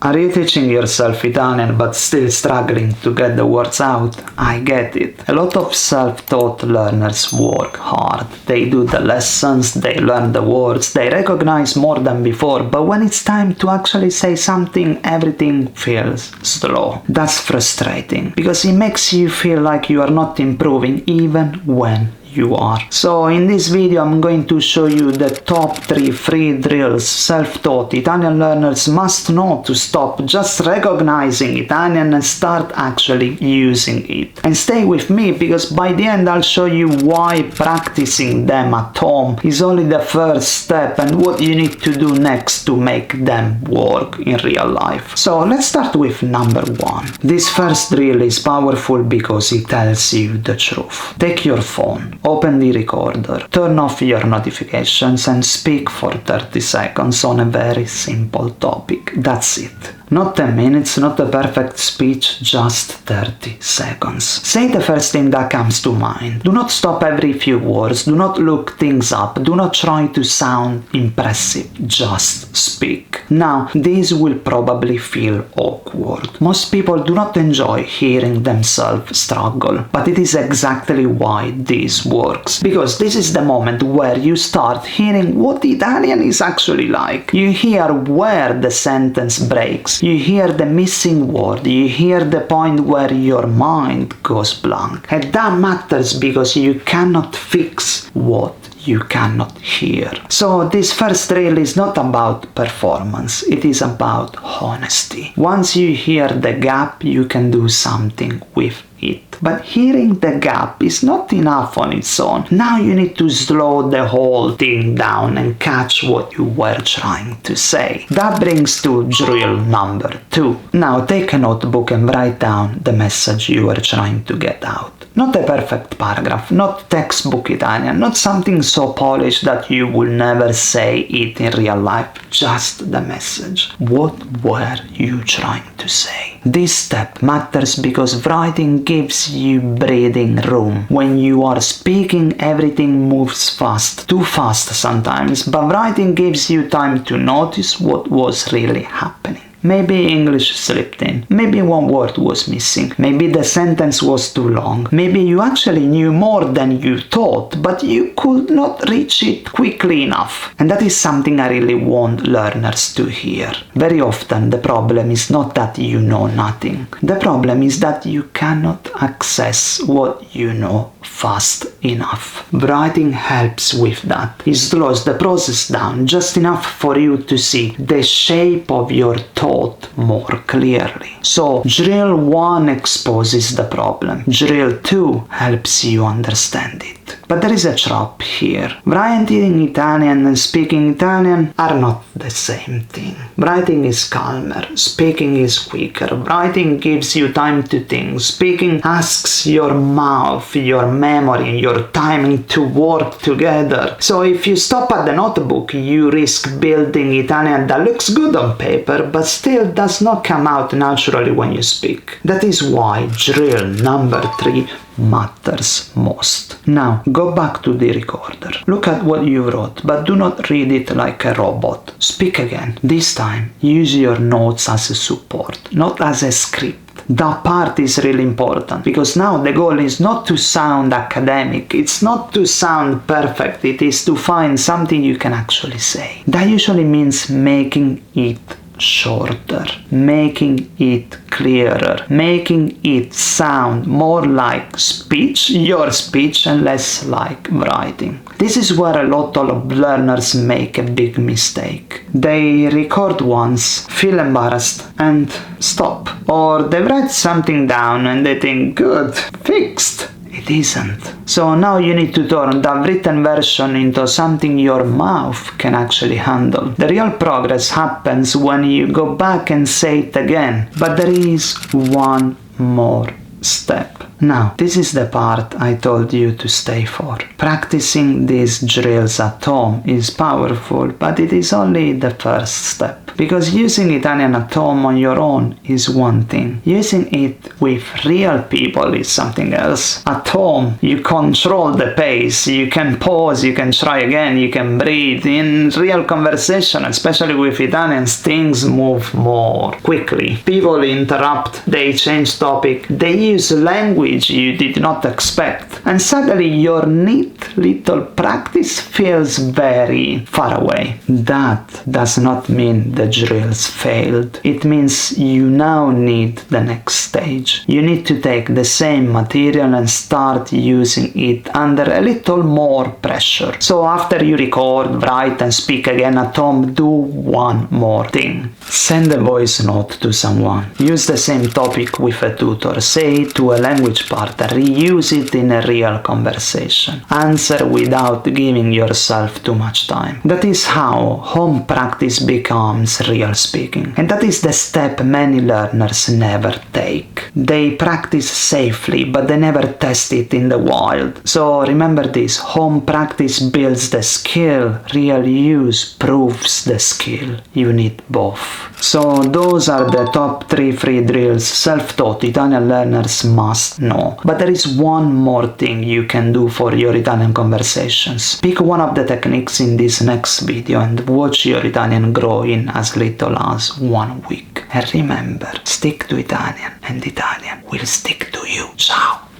Are you teaching yourself Italian but still struggling to get the words out? I get it. A lot of self-taught learners work hard. They do the lessons, they learn the words, they recognize more than before, but when it's time to actually say something, everything feels slow. That's frustrating, because it makes you feel like you are not improving even when you are. So in this video I'm going to show you the top 3 free drills self-taught Italian learners must know to stop just recognizing Italian and start actually using it. And stay with me, because by the end I'll show you why practicing them at home is only the first step and what you need to do next to make them work in real life. So let's start with number 1. This first drill is powerful because it tells you the truth. Take your phone, open the recorder, turn off your notifications and speak for 30 seconds on a very simple topic. That's it. Not 10 minutes, not a perfect speech, just 30 seconds. Say the first thing that comes to mind. Do not stop every few words, do not look things up, do not try to sound impressive, just speak. Now, this will probably feel awkward. Most people do not enjoy hearing themselves struggle, but it is exactly why this works. Because this is the moment where you start hearing what Italian is actually like. You hear where the sentence breaks. You hear the missing word, you hear the point where your mind goes blank. And that matters because you cannot fix what you cannot hear. So this first drill is not about performance, it is about honesty. Once you hear the gap, you can do something with it. But hearing the gap is not enough on its own. Now you need to slow the whole thing down and catch what you were trying to say. That brings to drill number 2. Now take a notebook and write down the message you were trying to get out. Not a perfect paragraph, not textbook Italian, not something so polished that you will never say it in real life, just the message. What were you trying to say? This step matters because writing gives you breathing room. When you are speaking, everything moves fast, too fast sometimes, but writing gives you time to notice what was really happening. Maybe English slipped in, maybe one word was missing, maybe the sentence was too long, maybe you actually knew more than you thought, but you could not reach it quickly enough. And that is something I really want learners to hear. Very often the problem is not that you know nothing, the problem is that you cannot access what you know fast enough. Writing helps with that. It slows the process down just enough for you to see the shape of your thought more clearly. So drill 1 exposes the problem. Drill 2 helps you understand it. But there is a trap here. Writing Italian and speaking Italian are not the same thing. Writing is calmer, speaking is quicker. Writing gives you time to think. Speaking asks your mouth, your memory, your timing to work together. So if you stop at the notebook, you risk building Italian that looks good on paper, but still does not come out naturally when you speak. That is why drill number 3 matters most. Now, go back to the recorder. Look at what you wrote, but do not read it like a robot. Speak again. This time, use your notes as a support, not as a script. That part is really important, because now the goal is not to sound academic, it's not to sound perfect, it is to find something you can actually say. That usually means making it shorter, making it clearer, making it sound more like speech, your speech, and less like writing. This is where a lot of learners make a big mistake. They record once, feel embarrassed, and stop. Or they write something down and they think, good, fixed. It isn't. So now you need to turn that written version into something your mouth can actually handle. The real progress happens when you go back and say it again. But there is one more step. Now, this is the part I told you to stay for. Practicing these drills at home is powerful, but it is only the first step. Because using Italian at home on your own is one thing. Using it with real people is something else. At home, you control the pace, you can pause, you can try again, you can breathe. In real conversation, especially with Italians, things move more quickly. People interrupt, they change topic, they use language you did not expect. And suddenly your neat little practice feels very far away. That does not mean the drills failed. It means you now need the next stage. You need to take the same material and start using it under a little more pressure. So after you record, write and speak again at home, do one more thing. Send a voice note to someone. Use the same topic with a tutor. Say it to a language partner. Reuse it in a real conversation. Answer without giving yourself too much time. That is how home practice becomes real speaking. And that is the step many learners never take. They practice safely, but they never test it in the wild. So remember this, home practice builds the skill, real use proves the skill. You need both. So those are the top 3 free drills self-taught Italian learners must know. But there is one more thing you can do for your Italian conversations. Pick one of the techniques in this next video and watch your Italian grow in as little as 1 week. And remember, stick to Italian and Italian will stick to you. Ciao!